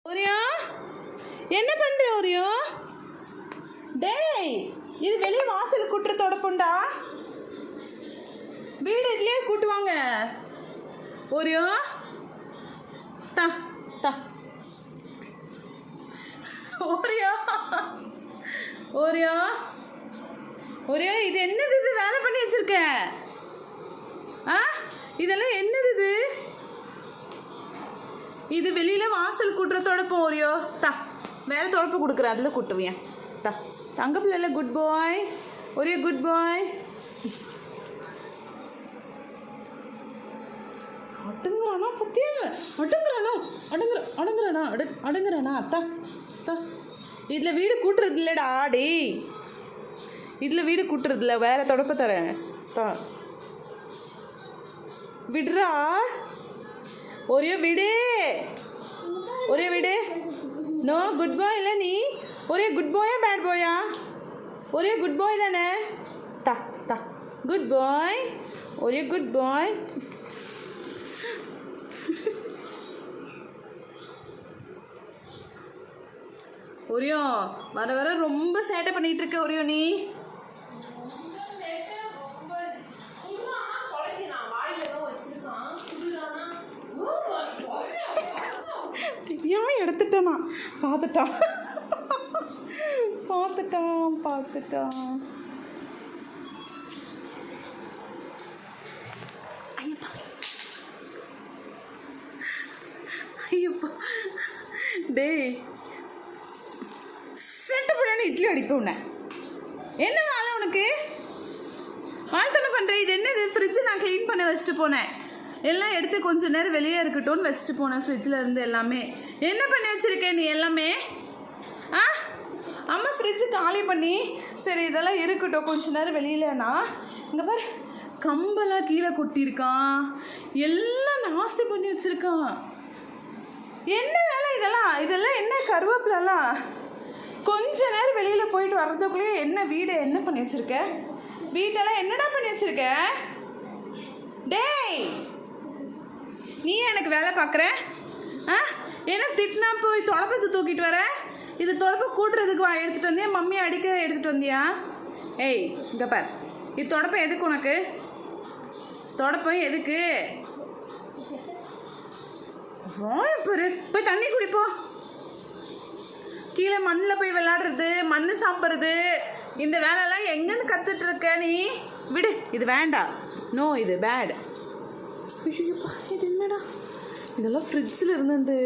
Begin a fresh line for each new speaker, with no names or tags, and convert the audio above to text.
Oreo என்ன பண்ற Oreo? டேய், இது வெளியே வாசல் கூட்டுற தொடப்புண்டா. வீடு இதுலயே கூட்டுவாங்க. ஓரியோ தா தா ஓரியோ ஓரியோ ஓரியோ இது என்னது? இது வேலை பண்ணி வச்சிருக்க? இதெல்லாம் என்னது? இது வெளியில வாசல் கூட்டுற தொடப்போம். ஓரியோ தா, வேற தொடப்பு கொடுக்குறேன், அதில் கூட்டுவியன். தா தங்க பிள்ளைல குட் பாய். ஓரியோ குட் பாய். அடங்குறானா? பத்தியம் அடங்குறானா? அடங்குறானா? அத்தா தா, இதில் வீடு கூட்டுறது இல்லைடா. டே, இதில் வீடு கூட்டுறது இல்லை, வேற தொடப்ப தரேன். தா விடுறா. ஒரே விடு, ஒரே விடு. நோ குட் பாய் இல்லை நீ. ஒரே குட் பாயா பேட் பாயா? ஒரே குட் பாய் தானே? தா தா குட் பாய். ஒரே குட் பாய். ஒரியோ வர வர ரொம்ப சேட்டை பண்ணிட்டு இருக்க ஒரியோ நீ. எடுத்துட்டானா? பார்த்துட்டான். ஐயப்பா டேய், செட்டு பண்ணு. இட்லி அடிப்பேன் உன்னை. என்ன வேலை உனக்கு? வாழ்த்தனை பண்ணுறேன். இது என்னது? ஃப்ரிட்ஜை நான் க்ளீன் பண்ண வச்சுட்டு போனேன். எல்லாம் எடுத்து கொஞ்சம் நேரம் வெளியே இருக்கட்டும்னு வச்சுட்டு போனேன். ஃப்ரிட்ஜில் இருந்து எல்லாமே என்ன பண்ணி வச்சுருக்கேன் நீ எல்லாமே? அம்மா ஃப்ரிட்ஜு காலி பண்ணி, சரி இதெல்லாம் இருக்கட்டும் கொஞ்ச நேரம் வெளியிலனா. இங்கே பாரு, கம்பெல்லாம் கீழே கொட்டியிருக்கான், எல்லாம் நாஸ்தி பண்ணி வச்சுருக்கான். என்ன வேலை இதெல்லாம் என்ன கருவேப்பிலலாம்? கொஞ்ச நேரம் வெளியில் போயிட்டு வர்றதுக்குள்ளேயே என்ன வீடு என்ன பண்ணி வச்சுருக்க? வீட்டெல்லாம் என்னடா பண்ணி வச்சுருக்க? டேய், நீ எனக்கு வேலை பார்க்குற? ஏன்னா திட்டினா போய் தொடப்பத்தை தூக்கிட்டு வர. இது தொடப்ப கூட்டுறதுக்கு எடுத்துகிட்டு வந்தியா? மம்மியை அடிக்க எடுத்துகிட்டு வந்தியா? ஏய் இங்கே பார், இது தொடப்பம் எதுக்கு உனக்கு? தொடப்பம் எதுக்கு? பாரு, போய் தண்ணி குடிப்போ. கீழே மண்ணில் போய் விளையாடுறது, மண் சாப்பிட்றது, இந்த வேலையெல்லாம் எங்கேன்னு கற்றுட்ருக்க நீ? விடு, இது வேண்டாம். நோ, இது பேட். ஐயோப்பா, இது என்னடா? இதெல்லாம் ஃப்ரிட்ஜில் இருந்தது.